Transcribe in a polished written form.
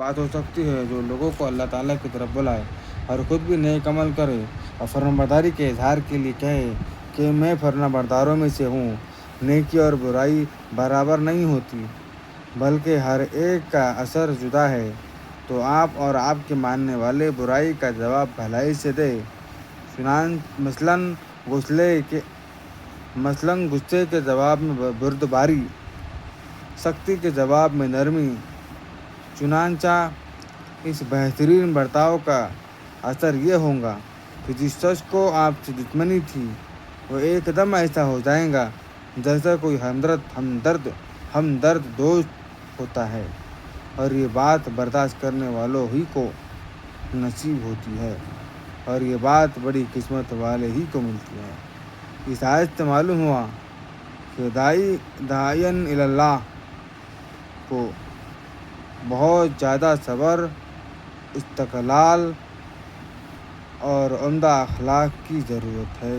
بات ہو سکتی ہے جو لوگوں کو اللہ تعالیٰ کی طرف بلائے اور خود بھی نیک عمل کرے اور فرمانبرداری کے اظہار کے لیے کہے کہ میں فرمانبرداروں میں سے ہوں۔ نیکی اور برائی برابر نہیں ہوتی بلکہ ہر ایک کا اثر جدا ہے۔ تو آپ اور آپ کے ماننے والے برائی کا جواب بھلائی سے دیں۔ مثلاً غصے کے جواب میں بردباری، سختی کے جواب میں نرمی۔ چنانچہ اس بہترین برتاؤ کا اثر یہ ہوگا کہ جس شخص کو آپ سے دشمنی تھی وہ ایک دم ایسا ہو جائے گا جیسا کوئی ہمدرد دوست ہوتا ہے، اور یہ بات برداشت کرنے والوں ہی کو نصیب ہوتی ہے، اور یہ بات بڑی قسمت والے ہی کو ملتی ہے۔ اس آیت سے معلوم ہوا کہ داعین اللہ کو بہت زیادہ صبر، استقلال اور عمدہ اخلاق کی ضرورت ہے۔